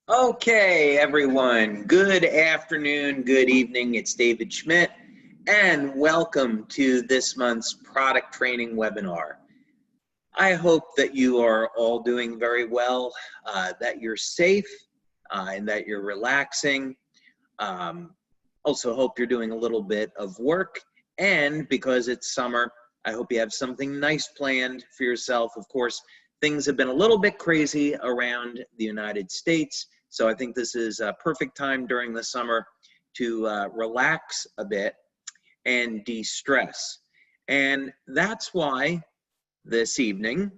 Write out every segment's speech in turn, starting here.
Okay, everyone. Good afternoon, good evening. It's David Schmidt, and welcome to this month's product training webinar. I hope that you are all doing very well, that you're safe, and that you're relaxing. Also hope you're doing a little bit of work, and because it's summer, I hope you have something nice planned for yourself. Of course, things have been a little bit crazy around the United States. So I think this is a perfect time during the summer to relax a bit and de-stress. And that's why this evening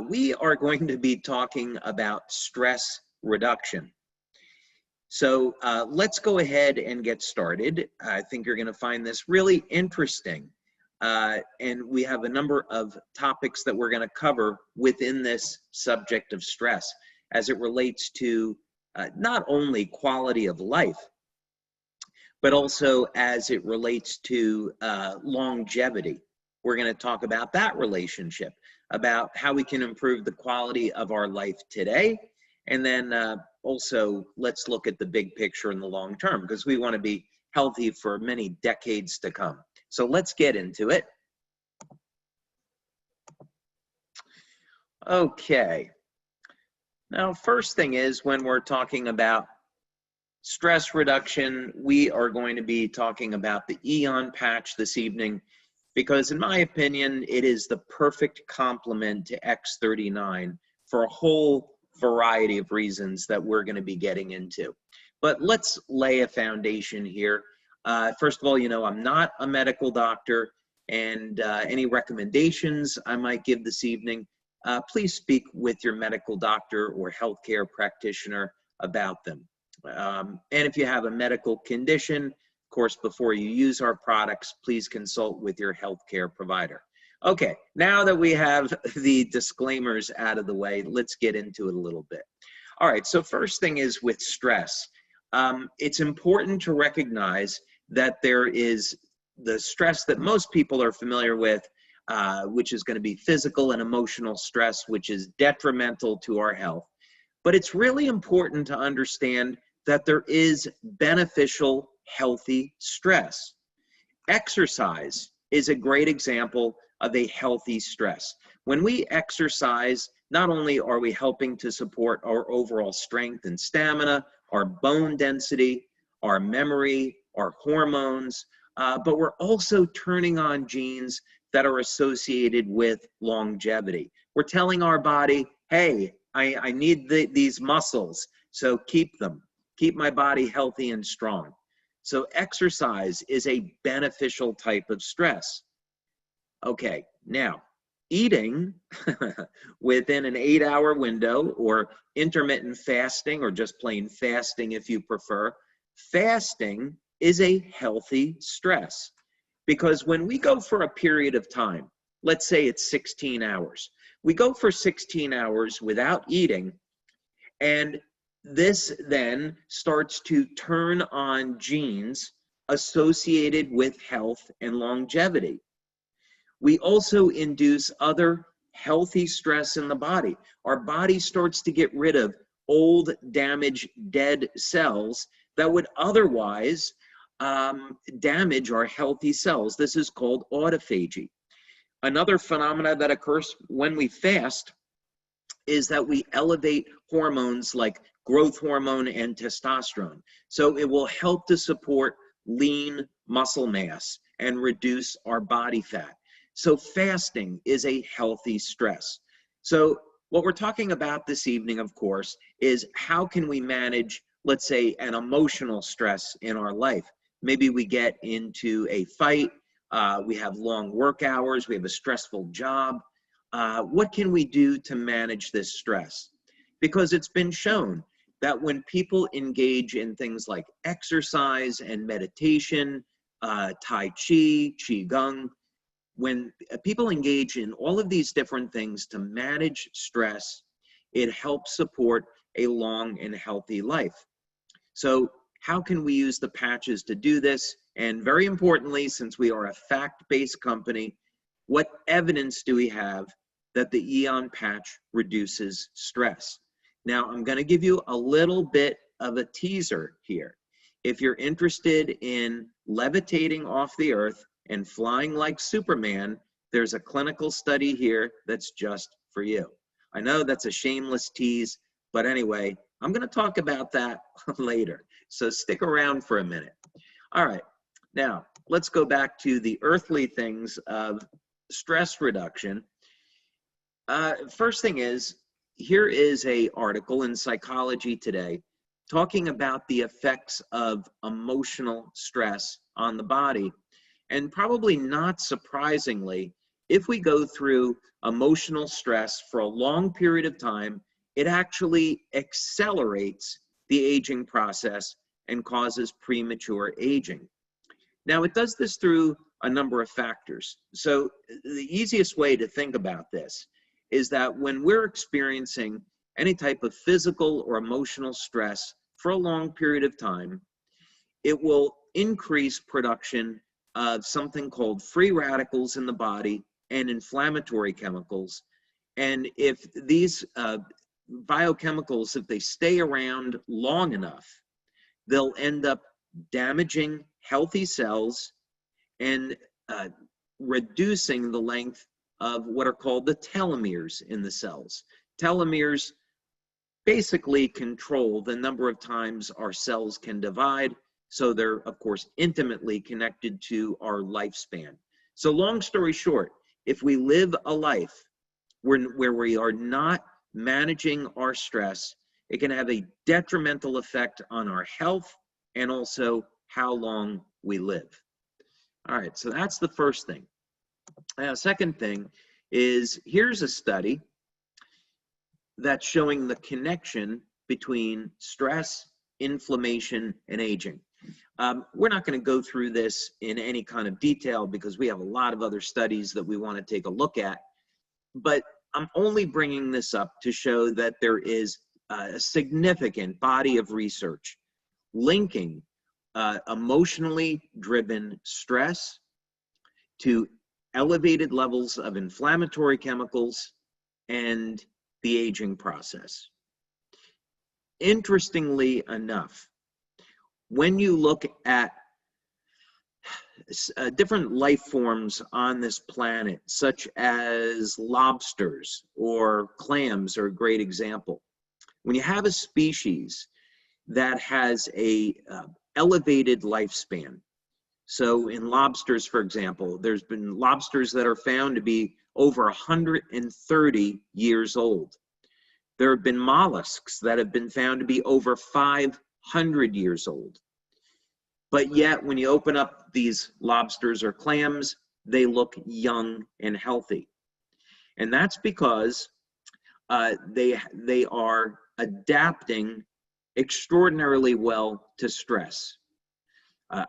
we are going to be talking about stress reduction. So let's go ahead and get started. I think you're going to find this really interesting. And we have a number of topics that we're going to cover within this subject of stress as it relates to not only quality of life, but also as it relates to longevity. We're going to talk about that relationship, about how we can improve the quality of our life today. And then also, let's look at the big picture in the long term, because we want to be healthy for many decades to come. So let's get into it. Okay. Now, first thing is, when we're talking about stress reduction, we are going to be talking about the Aeon patch this evening, because in my opinion, it is the perfect complement to X39 for a whole variety of reasons that we're going to be getting into. But let's lay a foundation here. First of all, you know, I'm not a medical doctor, and any recommendations I might give this evening, please speak with your medical doctor or healthcare practitioner about them. And if you have a medical condition, of course, before you use our products, please consult with your healthcare provider. Okay, now that we have the disclaimers out of the way, let's get into it a little bit. All right, so first thing is with stress. It's important to recognize that there is the stress that most people are familiar with, which is going to be physical and emotional stress, which is detrimental to our health. But it's really important to understand that there is beneficial, healthy stress. Exercise is a great example of a healthy stress. When we exercise, not only are we helping to support our overall strength and stamina, our bone density, our memory, our hormones, but we're also turning on genes that are associated with longevity. We're telling our body, hey, I need these muscles, so keep them. Keep my body healthy and strong. So exercise is a beneficial type of stress. Okay, now, eating within an 8-hour window, or intermittent fasting, or just plain fasting if you prefer, fasting is a healthy stress. Because when we go for a period of time, let's say it's 16 hours, we go for 16 hours without eating, and this then starts to turn on genes associated with health and longevity. We also induce other healthy stress in the body. Our body starts to get rid of old, damaged, dead cells that would otherwise damage our healthy cells. This is called autophagy. Another phenomena that occurs when we fast is that we elevate hormones like growth hormone and testosterone. So it will help to support lean muscle mass and reduce our body fat. So fasting is a healthy stress. So what we're talking about this evening, of course, is how can we manage, let's say, an emotional stress in our life. Maybe we get into a fight, we have long work hours, we have a stressful job. What can we do to manage this stress? Because it's been shown that when people engage in things like exercise and meditation, Tai Chi, Qigong, when people engage in all of these different things to manage stress, it helps support a long and healthy life. So how can we use the patches to do this? And very importantly, since we are a fact-based company, what evidence do we have that the Aeon patch reduces stress? Now, I'm going to give you a little bit of a teaser here. If you're interested in levitating off the earth and flying like Superman, there's a clinical study here that's just for you. I know that's a shameless tease, but anyway, I'm going to talk about that later. So stick around for a minute. All right, now let's go back to the earthly things of stress reduction. First thing is, here is an article in Psychology Today talking about the effects of emotional stress on the body. And probably not surprisingly, if we go through emotional stress for a long period of time, it actually accelerates the aging process and causes premature aging. Now, it does this through a number of factors. So the easiest way to think about this is that when we're experiencing any type of physical or emotional stress for a long period of time, it will increase production of something called free radicals in the body and inflammatory chemicals. And if these biochemicals, if they stay around long enough, they'll end up damaging healthy cells and reducing the length of what are called the telomeres in the cells. Telomeres basically control the number of times our cells can divide, so they're, of course, intimately connected to our lifespan. So long story short, if we live a life where we are not managing our stress, it can have a detrimental effect on our health and also how long we live. All right, so that's the first thing. Second thing is, here's a study that's showing the connection between stress, inflammation, and aging. We're not going to go through this in any kind of detail because we have a lot of other studies that we want to take a look at, but I'm only bringing this up to show that there is a significant body of research linking emotionally driven stress to elevated levels of inflammatory chemicals and the aging process. Interestingly enough, when you look at different life forms on this planet, such as lobsters or clams are a great example. When you have a species that has a elevated lifespan, so in lobsters, for example, there's been lobsters that are found to be over 130 years old. There have been mollusks that have been found to be over 500 years old. But yet, when you open up these lobsters or clams, they look young and healthy. And that's because they are adapting extraordinarily well to stress.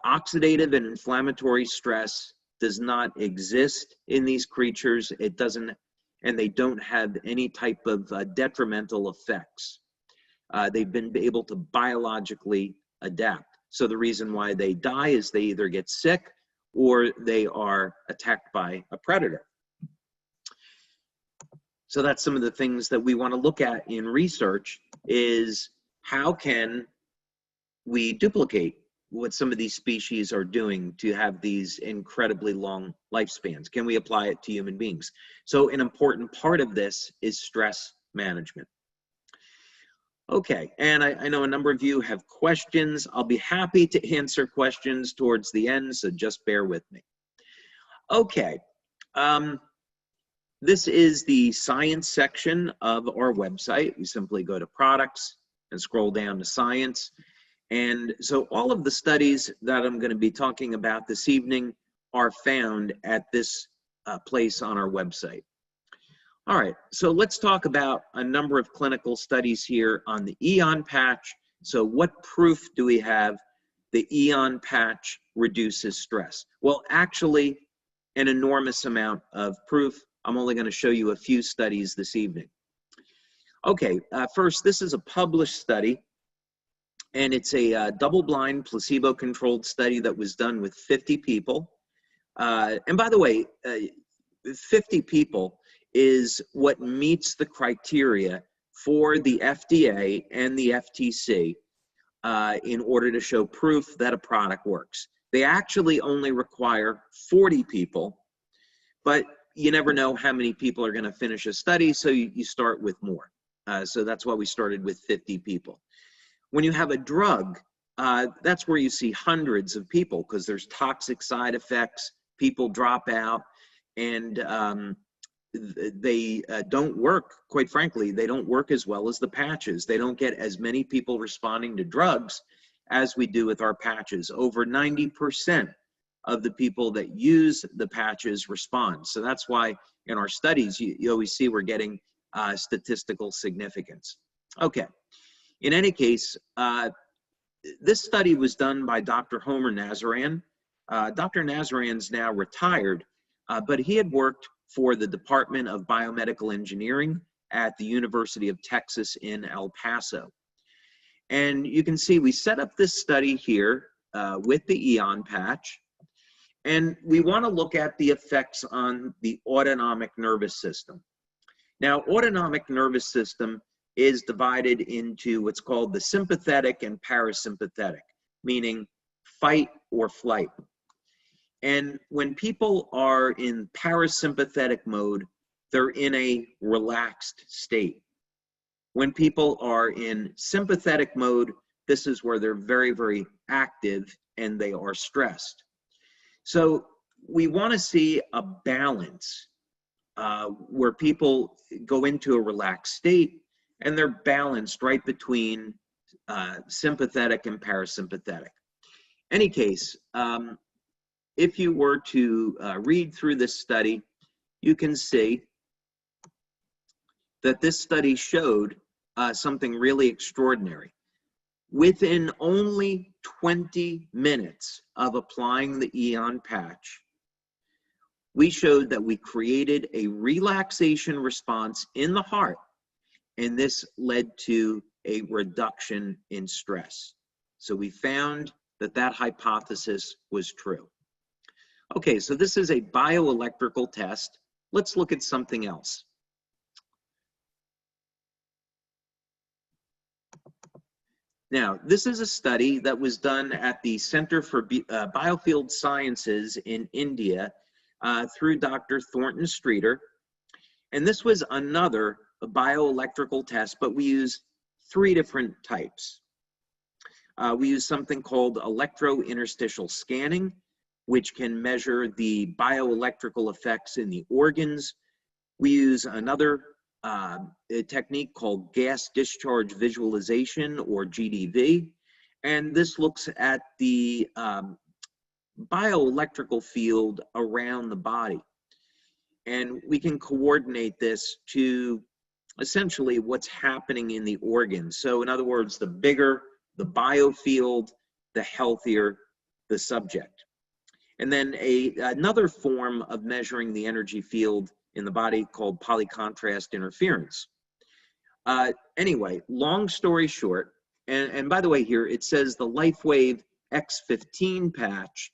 Oxidative and inflammatory stress does not exist in these creatures. It doesn't, and they don't have any type of detrimental effects. They've been able to biologically adapt. So the reason why they die is they either get sick or they are attacked by a predator. So that's some of the things that we want to look at in research, is how can we duplicate what some of these species are doing to have these incredibly long lifespans? Can we apply it to human beings? So an important part of this is stress management. Okay, and I know a number of you have questions. I'll be happy to answer questions towards the end, so just bear with me. Okay, this is the science section of our website. You simply go to products and scroll down to science. And so all of the studies that I'm going to be talking about this evening are found at this place on our website. All right, so let's talk about a number of clinical studies here on the Aeon patch. So what proof do we have the Aeon patch reduces stress? Well, actually, an enormous amount of proof. I'm only going to show you a few studies this evening. Okay, first, this is a published study, and it's a double-blind, placebo-controlled study that was done with 50 people. And by the way, 50 people is what meets the criteria for the FDA and the FTC in order to show proof that a product works. They actually only require 40 people, but you never know how many people are going to finish a study, so you start with more. So that's why we started with 50 people. When you have a drug, that's where you see hundreds of people because there's toxic side effects, people drop out, and they don't work, quite frankly, they don't work as well as the patches. They don't get as many people responding to drugs as we do with our patches. Over 90% of the people that use the patches respond. So that's why in our studies, you always see we're getting statistical significance. Okay, in any case, this study was done by Dr. Homer Nazaran. Dr. Nazaran's now retired, but he had worked for the Department of Biomedical Engineering at the University of Texas in El Paso. And you can see we set up this study here with the Aeon patch, and we want to look at the effects on the autonomic nervous system. Now, autonomic nervous system is divided into what's called the sympathetic and parasympathetic, meaning fight or flight. And when people are in parasympathetic mode, they're in a relaxed state. When people are in sympathetic mode, this is where they're very, very active and they are stressed. So we want to see a balance where people go into a relaxed state and they're balanced right between sympathetic and parasympathetic. Any case, if you were to read through this study, you can see that this study showed something really extraordinary. Within only 20 minutes of applying the Aeon patch, we showed that we created a relaxation response in the heart, and this led to a reduction in stress. So we found that that hypothesis was true. Okay, so this is a bioelectrical test. Let's look at something else. Now, this is a study that was done at the Center for Biofield Sciences in India through Dr. Thornton Streeter. And this was another bioelectrical test, but we used 3 different types. We used something called electrointerstitial scanning, which can measure the bioelectrical effects in the organs. We use another a technique called gas discharge visualization, or GDV, and this looks at the bioelectrical field around the body. And we can coordinate this to essentially what's happening in the organs. So in other words, the bigger the biofield, the healthier the subject. And then another form of measuring the energy field in the body called polycontrast interference. Anyway, long story short, and by the way here, it says the LifeWave X15 patch.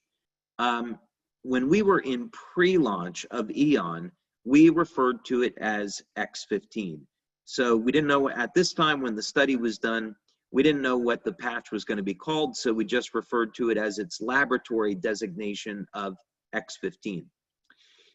When we were in pre-launch of Aeon, we referred to it as X15. So we didn't know at this time when the study was done, we didn't know what the patch was going to be called, so we just referred to it as its laboratory designation of X15.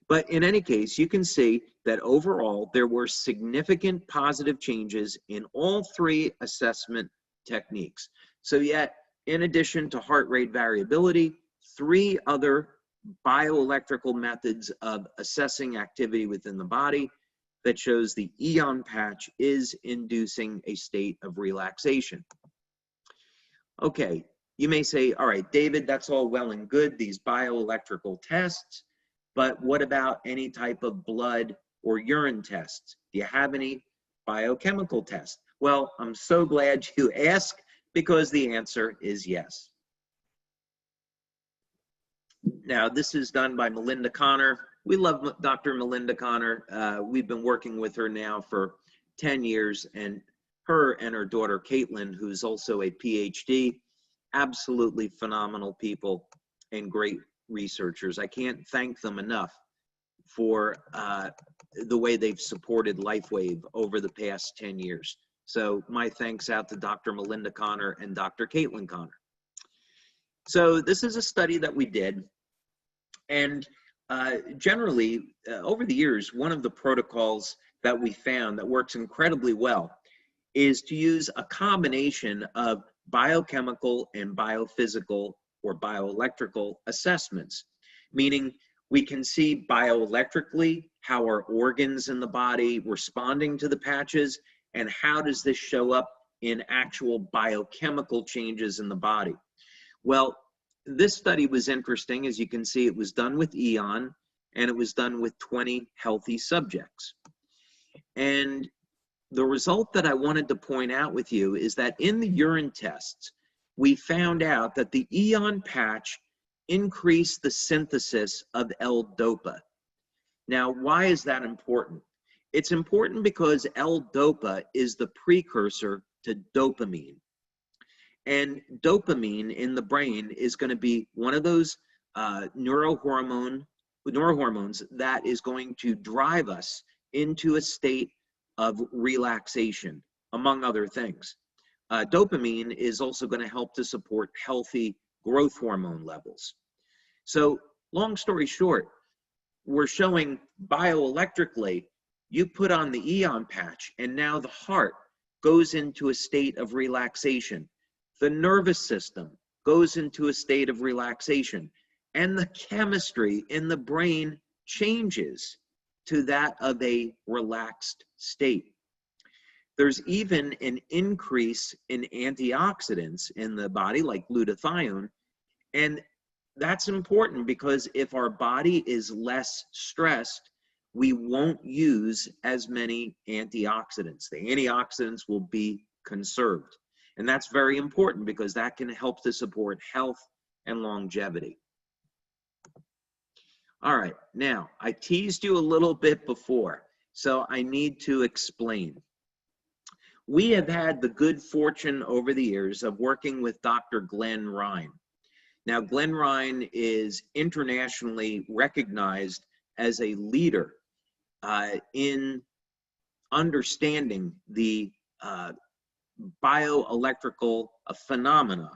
But in any case, you can see that overall there were significant positive changes in all 3 assessment techniques. So yet, in addition to heart rate variability, 3 other bioelectrical methods of assessing activity within the body that shows the Aeon patch is inducing a state of relaxation. Okay, you may say, all right, David, that's all well and good, these bioelectrical tests, but what about any type of blood or urine tests? Do you have any biochemical tests? Well, I'm so glad you asked, because the answer is yes. Now, this is done by Melinda Connor. We love Dr. Melinda Connor. We've been working with her now for 10 years, and her and her daughter, Caitlin, who's also a PhD, absolutely phenomenal people and great researchers. I can't thank them enough for the way they've supported LifeWave over the past 10 years. So my thanks out to Dr. Melinda Connor and Dr. Caitlin Connor. So this is a study that we did, and generally, over the years, one of the protocols that we found that works incredibly well is to use a combination of biochemical and biophysical or bioelectrical assessments, meaning we can see bioelectrically how our organs in the body responding to the patches, and how does this show up in actual biochemical changes in the body. Well, this study was interesting. As you can see, it was done with Aeon, and it was done with 20 healthy subjects. And the result that I wanted to point out with you is that in the urine tests, we found out that the Aeon patch increased the synthesis of L-DOPA. Now, why is that important? It's important because L-DOPA is the precursor to dopamine. And dopamine in the brain is going to be one of those neurohormones that is going to drive us into a state of relaxation, among other things. Dopamine is also going to help to support healthy growth hormone levels. So long story short, we're showing bioelectrically, you put on the Aeon patch and now the heart goes into a state of relaxation. The nervous system goes into a state of relaxation, and the chemistry in the brain changes to that of a relaxed state. There's even an increase in antioxidants in the body, like glutathione, and that's important because if our body is less stressed, we won't use as many antioxidants. The antioxidants will be conserved. And that's very important because that can help to support health and longevity. All right, now I teased you a little bit before, so I need to explain. We have had the good fortune over the years of working with Dr. Glenn Ryan. Now, Glenn Ryan is internationally recognized as a leader in understanding the bioelectrical phenomena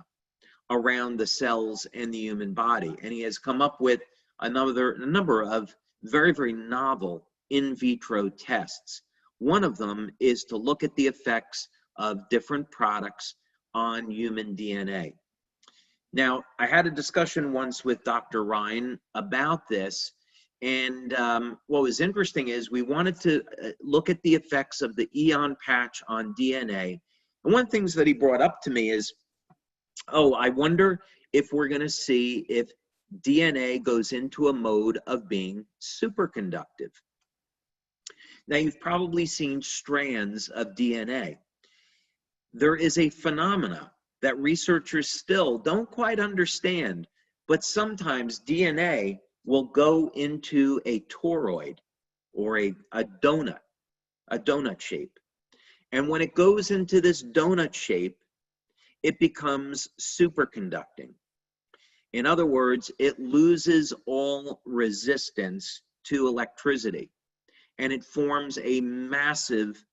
around the cells and the human body. And he has come up with a number of very, very novel in vitro tests. One of them is to look at the effects of different products on human DNA. Now, I had a discussion once with Dr. Ryan about this, and what was interesting is we wanted to look at the effects of the Aeon patch on DNA. And one of the things that he brought up to me is, oh, I wonder if we're going to see if DNA goes into a mode of being superconductive. Now, you've probably seen strands of DNA. There is a phenomena that researchers still don't quite understand, but sometimes DNA will go into a toroid or a donut shape. And when it goes into this donut shape, it becomes superconducting. In other words, it loses all resistance to electricity, and it forms a massive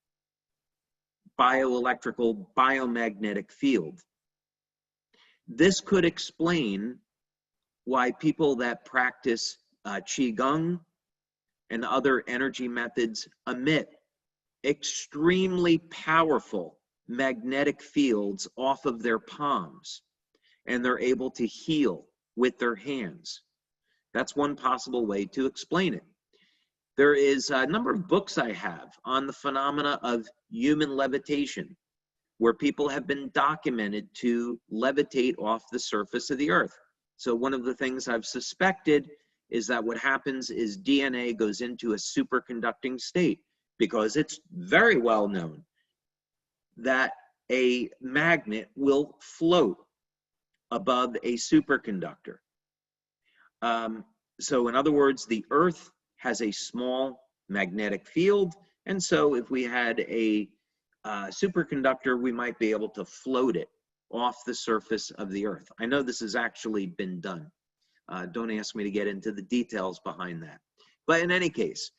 bioelectrical biomagnetic field. This could explain why people that practice Qigong and other energy methods emit extremely powerful magnetic fields off of their palms, and they're able to heal with their hands. That's one possible way to explain it. There is a number of books I have on the phenomena of human levitation, where people have been documented to levitate off the surface of the earth. So one of the things I've suspected is that what happens is DNA goes into a superconducting state, because it's very well known that a magnet will float above a superconductor. So in other words, the earth has a small magnetic field, and so if we had a superconductor, we might be able to float it off the surface of the earth. I know this has actually been done. Don't ask me to get into the details behind that. But in any case,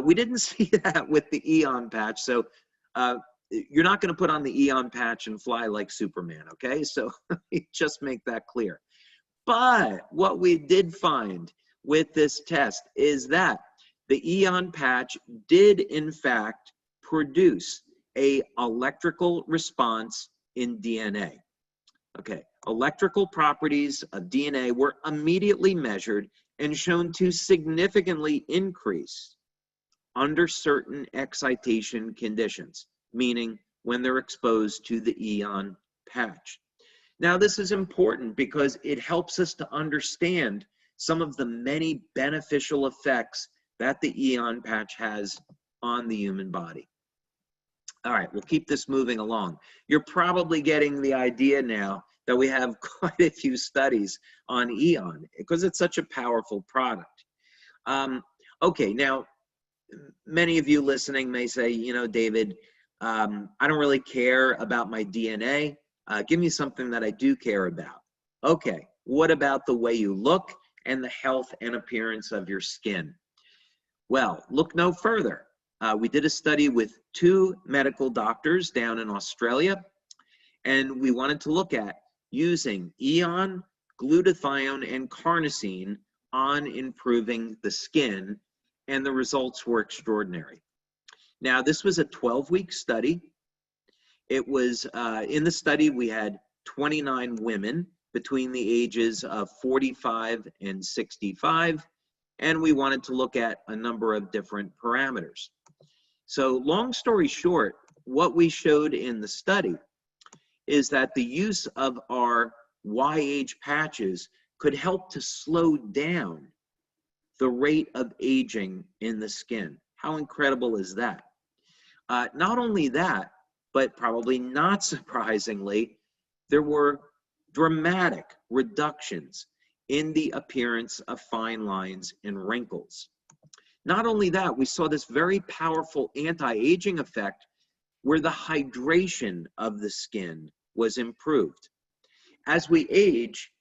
we didn't see that with the Aeon patch. So you're not going to put on the Aeon patch and fly like Superman, okay? So just make that clear. But what we did find with this test is that the Aeon patch did in fact produce a electrical response in DNA. Okay, electrical properties of DNA were immediately measured and shown to significantly increase under certain excitation conditions, meaning when they're exposed to the Aeon patch. Now, this is important because it helps us to understand some of the many beneficial effects that the Aeon patch has on the human body. All right, we'll keep this moving along. You're probably getting the idea now that we have quite a few studies on Aeon because it's such a powerful product. Okay, now, many of you listening may say, you know, David, I don't really care about my DNA. Give me something that I do care about. Okay, what about the way you look and the health and appearance of your skin? Well, look no further. We did a study with 2 medical doctors down in Australia, and we wanted to look at using Aeon, glutathione, and carnosine on improving the skin, and the results were extraordinary. Now, this was a 12-week study. It was, in the study, we had 29 women between the ages of 45 and 65, and we wanted to look at a number of different parameters. So long story short, what we showed in the study is that the use of our Y-age patches could help to slow down the rate of aging in the skin. How incredible is that? Not only that, but probably not surprisingly, there were dramatic reductions in the appearance of fine lines and wrinkles. Not only that, we saw this very powerful anti-aging effect where the hydration of the skin was improved. As we age,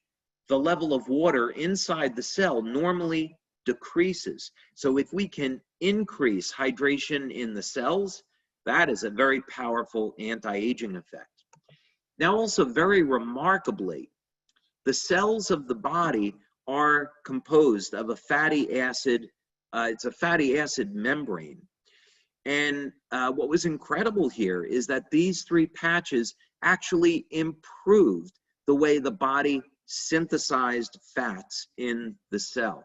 the level of water inside the cell normally decreases. So if we can increase hydration in the cells, that is a very powerful anti-aging effect. Now, also very remarkably, the cells of the body are composed of a fatty acid. It's a fatty acid membrane. And what was incredible here is that these 3 patches actually improved the way the body synthesized fats in the cell.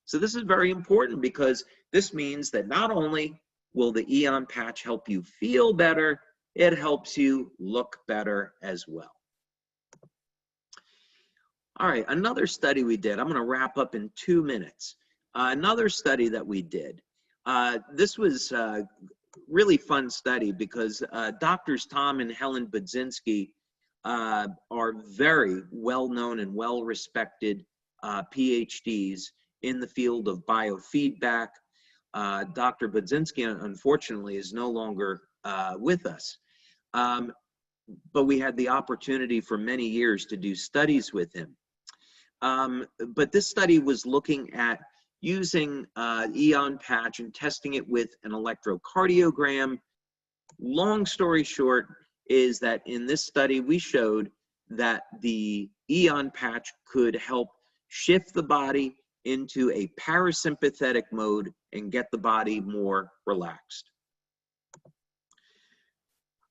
So this is very important because this means that not only will the Aeon patch help you feel better, it helps you look better as well. All right, another study we did, I'm going to wrap up in 2 minutes. Another study that we did, this was a really fun study because Doctors Tom and Helen Budzinski are very well-known and well-respected PhDs in the field of biofeedback. Dr. Budzinski, unfortunately, is no longer with us. But we had the opportunity for many years to do studies with him. But this study was looking at using Aeon patch and testing it with an electrocardiogram. Long story short is that in this study, we showed that the Aeon patch could help shift the body into a parasympathetic mode and get the body more relaxed.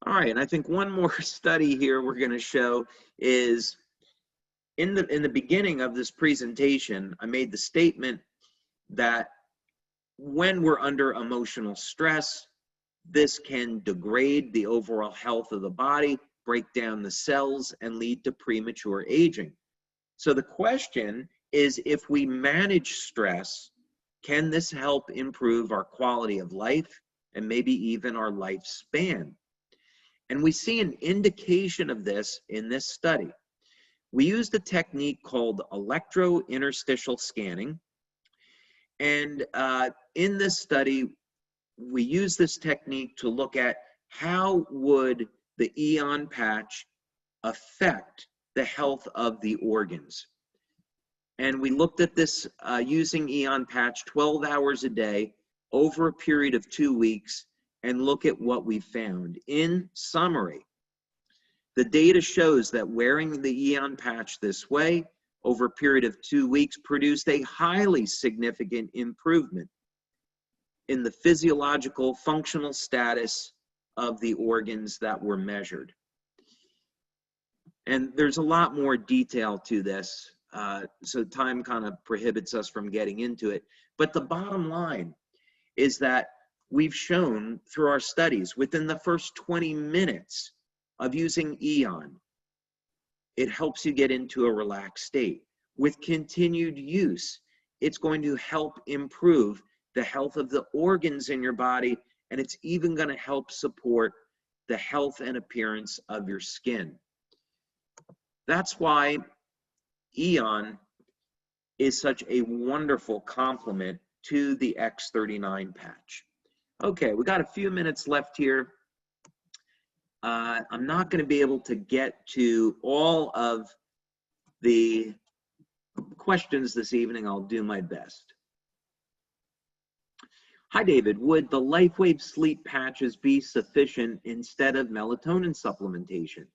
All right, and I think one more study here we're going to show is in the beginning of this presentation, I made the statement that when we're under emotional stress, this can degrade the overall health of the body, break down the cells, and lead to premature aging. So the question is, if we manage stress, can this help improve our quality of life and maybe even our lifespan? And we see an indication of this in this study. We used a technique called electrointerstitial scanning. And in this study, we use this technique to look at how would the Aeon patch affect the health of the organs. And we looked at this using Aeon patch 12 hours a day over a period of 2 weeks, and look at what we found. In summary, the data shows that wearing the Aeon patch this way over a period of 2 weeks produced a highly significant improvement in the physiological functional status of the organs that were measured. And there's a lot more detail to this, so time kind of prohibits us from getting into it. But the bottom line is that we've shown through our studies within the first 20 minutes of using Aeon, it helps you get into a relaxed state. With continued use, it's going to help improve the health of the organs in your body, and it's even going to help support the health and appearance of your skin. That's why Aeon is such a wonderful complement to the X39 patch. Okay, we got a few minutes left here. I'm not going to be able to get to all of the questions this evening. I'll do my best. Hi, David. Would the LifeWave sleep patches be sufficient instead of melatonin supplementation?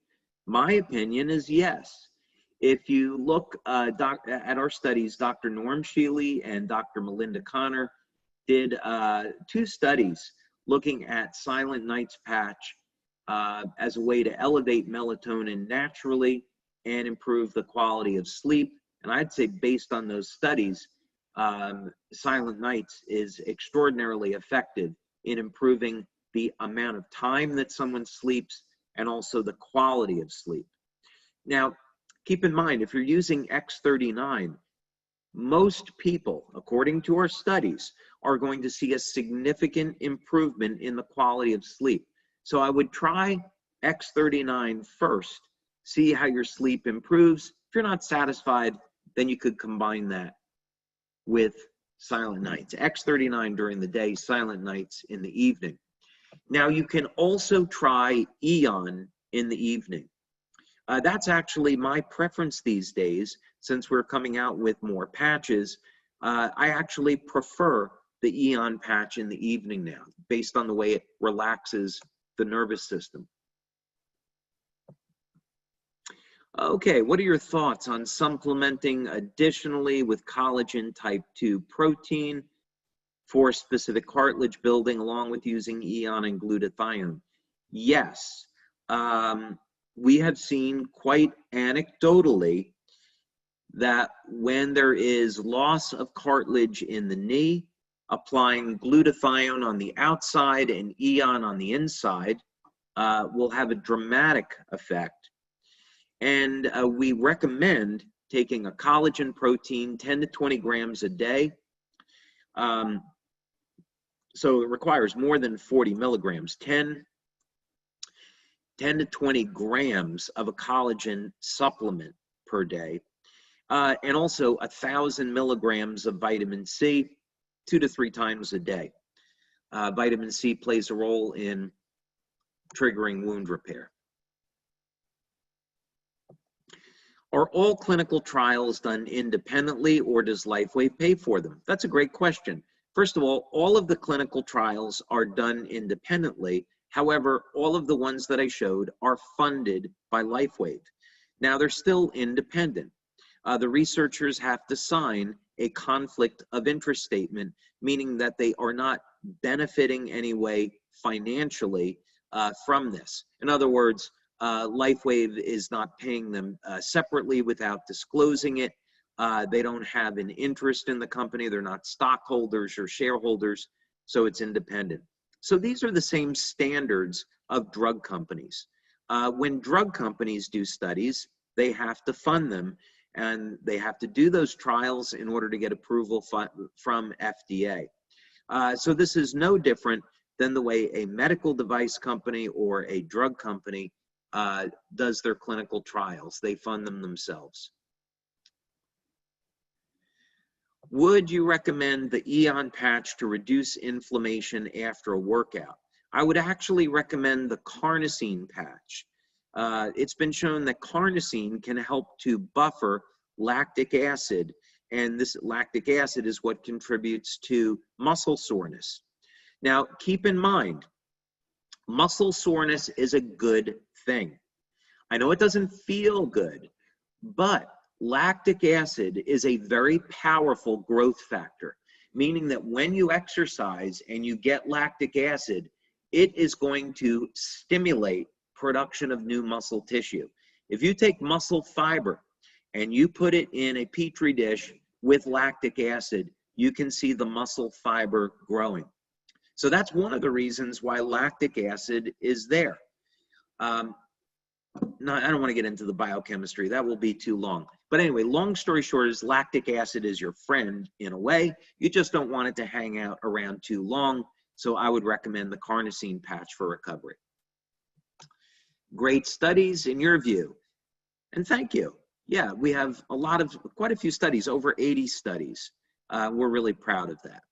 My opinion is yes. If you look at our studies, Dr. Norm Shealy and Dr. Melinda Connor did 2 studies looking at Silent Nights patch as a way to elevate melatonin naturally and improve the quality of sleep. And I'd say based on those studies, Silent Nights is extraordinarily effective in improving the amount of time that someone sleeps and also the quality of sleep. Now, keep in mind, if you're using X39, most people, according to our studies, are going to see a significant improvement in the quality of sleep. So I would try X39 first, see how your sleep improves. If you're not satisfied, then you could combine that with Silent Nights. X39 during the day, Silent Nights in the evening. Now you can also try Aeon in the evening. That's actually my preference these days, since we're coming out with more patches. I actually prefer the Aeon patch in the evening now, based on the way it relaxes the nervous system. Okay, what are your thoughts on supplementing additionally with collagen type 2 protein for specific cartilage building along with using Aeon and glutathione? Yes, we have seen quite anecdotally that when there is loss of cartilage in the knee, applying glutathione on the outside and Aeon on the inside will have a dramatic effect. And we recommend taking a collagen protein 10 to 20 grams a day. So it requires more than 40 milligrams, 10 to 20 grams of a collagen supplement per day. And also 1,000 milligrams of vitamin C 2 to 3 times a day. Vitamin C plays a role in triggering wound repair. Are all clinical trials done independently, or does LifeWave pay for them? That's a great question. First of all of the clinical trials are done independently. However, all of the ones that I showed are funded by LifeWave. Now, they're still independent. The researchers have to sign a conflict of interest statement, meaning that they are not benefiting any way financially from this. In other words, LifeWave is not paying them separately without disclosing it. They don't have an interest in the company. They're not stockholders or shareholders, so it's independent. So these are the same standards of drug companies. When drug companies do studies, they have to fund them, and they have to do those trials in order to get approval from FDA. So this is no different than the way a medical device company or a drug company does their clinical trials. They fund them themselves. Would you recommend the Aeon patch to reduce inflammation after a workout? I would actually recommend the carnosine patch. It's been shown that carnosine can help to buffer lactic acid and this lactic acid is what contributes to muscle soreness. Now, keep in mind, muscle soreness is a good thing. I know it doesn't feel good, but lactic acid is a very powerful growth factor, meaning that when you exercise and you get lactic acid, it is going to stimulate production of new muscle tissue. If you take muscle fiber and you put it in a petri dish with lactic acid, you can see the muscle fiber growing. So that's one of the reasons why lactic acid is there. No, I don't want to get into the biochemistry. That will be too long. But anyway, long story short is lactic acid is your friend in a way. You just don't want it to hang out around too long. So I would recommend the carnosine patch for recovery. Great studies in your view. And thank you. Yeah, we have quite a few studies, over 80 studies. We're really proud of that.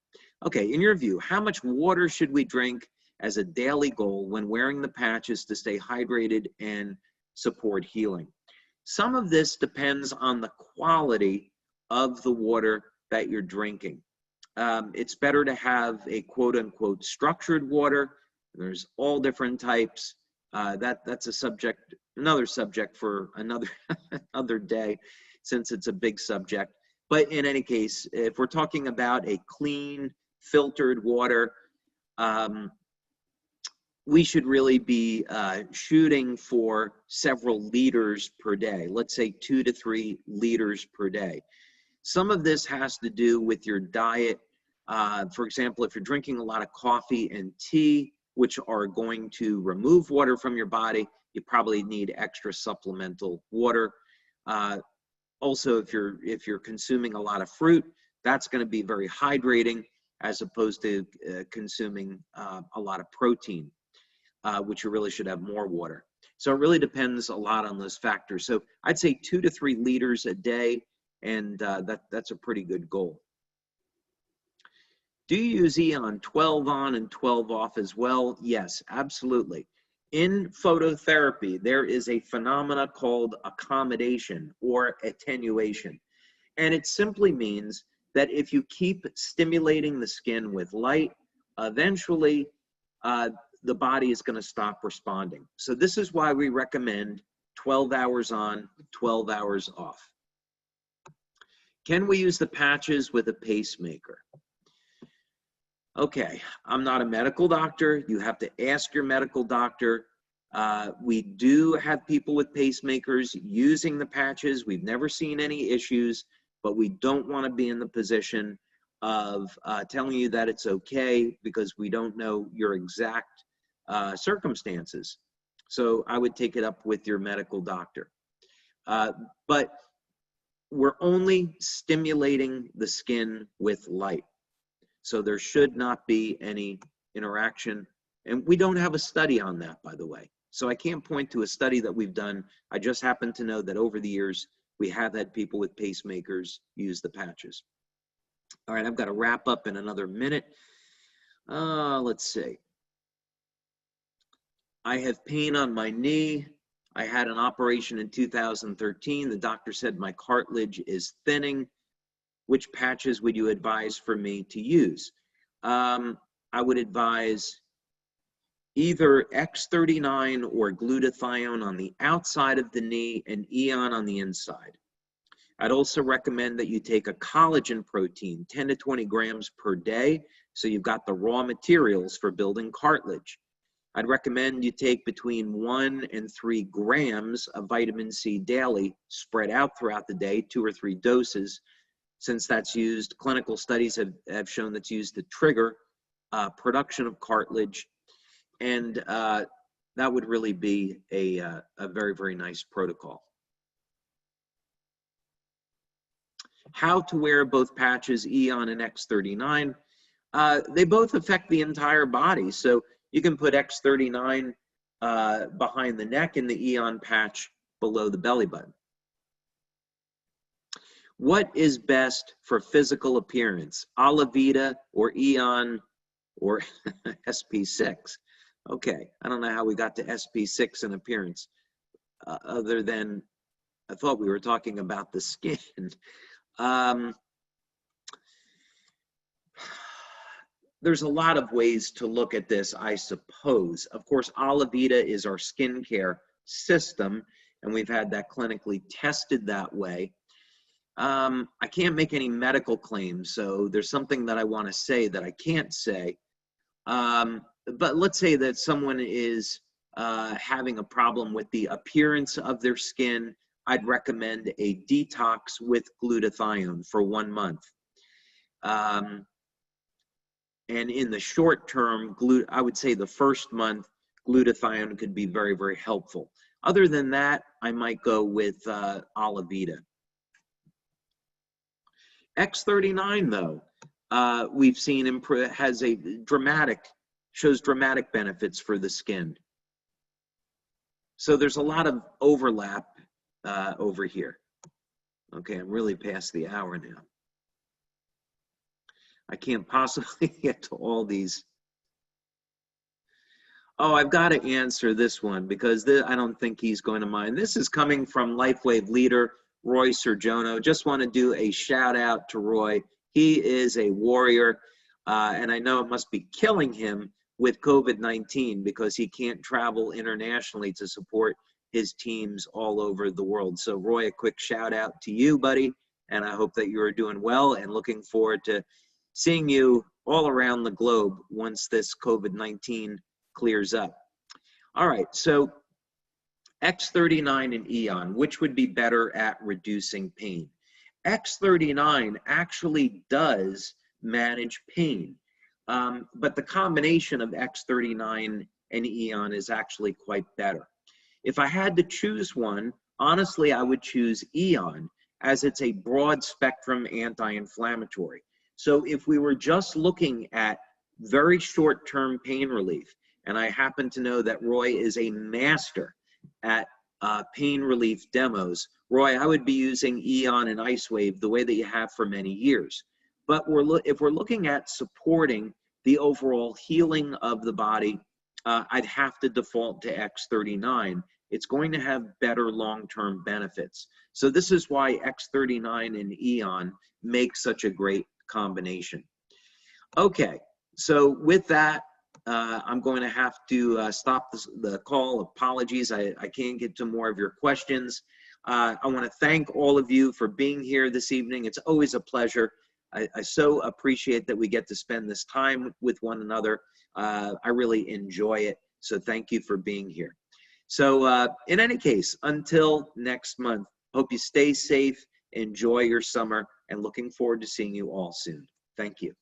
Okay, in your view, how much water should we drink as a daily goal when wearing the patches to stay hydrated and support healing? Some of this depends on the quality of the water that you're drinking. It's better to have a quote-unquote structured water. There's all different types. That's a subject, another subject for another day, since it's a big subject. But in any case, if we're talking about a clean, filtered water, we should really be shooting for several liters per day. Let's say 2 to 3 liters per day. Some of this has to do with your diet. For example, if you're drinking a lot of coffee and tea, which are going to remove water from your body, you probably need extra supplemental water. Also, if you're consuming a lot of fruit, that's going to be very hydrating, as opposed to consuming a lot of protein, which you really should have more water. So it really depends a lot on those factors. So I'd say 2 to 3 liters a day, and that's a pretty good goal. Do you use Aeon 12 on and 12 off as well? Yes, absolutely. In phototherapy, there is a phenomena called accommodation or attenuation. And it simply means that if you keep stimulating the skin with light, eventually the body is going to stop responding. So this is why we recommend 12 hours on, 12 hours off. Can we use the patches with a pacemaker? Okay, I'm not a medical doctor. You have to ask your medical doctor. We do have people with pacemakers using the patches. We've never seen any issues, but we don't want to be in the position of telling you that it's okay, because we don't know your exact circumstances. So I would take it up with your medical doctor. But we're only stimulating the skin with light. So there should not be any interaction. And we don't have a study on that, by the way. So I can't point to a study that we've done. I just happen to know that over the years, we have had people with pacemakers use the patches. All right, I've got to wrap up in another minute. Let's see. I have pain on my knee. I had an operation in 2013. The doctor said my cartilage is thinning. Which patches would you advise for me to use? I would advise either X39 or glutathione on the outside of the knee and Aeon on the inside. I'd also recommend that you take a collagen protein, 10 to 20 grams per day, so you've got the raw materials for building cartilage. I'd recommend you take between 1 and 3 grams of vitamin C daily, spread out throughout the day, 2 or 3 doses, since that's used. Clinical studies have shown that's used to trigger production of cartilage. And that would really be a very, very nice protocol. How to wear both patches, Aeon and X39. They both affect the entire body. So you can put X39 behind the neck and the Aeon patch below the belly button. What is best for physical appearance, Alavita or Aeon or SP6? Okay, I don't know how we got to SP6 in appearance, other than I thought we were talking about the skin. there's a lot of ways to look at this, I suppose. Of course, Alavita is our skincare system, and we've had that clinically tested that way. I can't make any medical claims, so there's something that I want to say that I can't say. But let's say that someone is having a problem with the appearance of their skin. I'd recommend a detox with glutathione for 1 month. And in the short term, I would say the first month, glutathione could be very, very helpful. Other than that, I might go with Alavita. X39, though, we've seen shows dramatic benefits for the skin. So there's a lot of overlap over here. Okay, I'm really past the hour now. I can't possibly get to all these. Oh, I've got to answer this one because I don't think he's going to mind. This is coming from LifeWave leader Roy Sergiono. Just want to do a shout out to Roy. He is a warrior, and I know it must be killing him with COVID-19 because he can't travel internationally to support his teams all over the world. So Roy, a quick shout out to you, buddy, and I hope that you are doing well and looking forward to seeing you all around the globe once this COVID-19 clears up. All right, so X39 and Aeon, which would be better at reducing pain? X39 actually does manage pain, but the combination of X39 and Aeon is actually quite better. If I had to choose one, honestly, I would choose Aeon as it's a broad spectrum anti-inflammatory. So if we were just looking at very short-term pain relief, and I happen to know that Roy is a master at pain relief demos, Roy, I would be using Aeon and LifeWave the way that you have for many years. But if we're looking at supporting the overall healing of the body, I'd have to default to X39. It's going to have better long-term benefits. So this is why X39 and Aeon make such a great combination. Okay, so with that, I'm going to have to stop the call. Apologies, I can't get to more of your questions. I want to thank all of you for being here this evening. It's always a pleasure. I so appreciate that we get to spend this time with one another. I really enjoy it, so thank you for being here. So in any case, until next month, hope you stay safe, enjoy your summer, and looking forward to seeing you all soon. Thank you.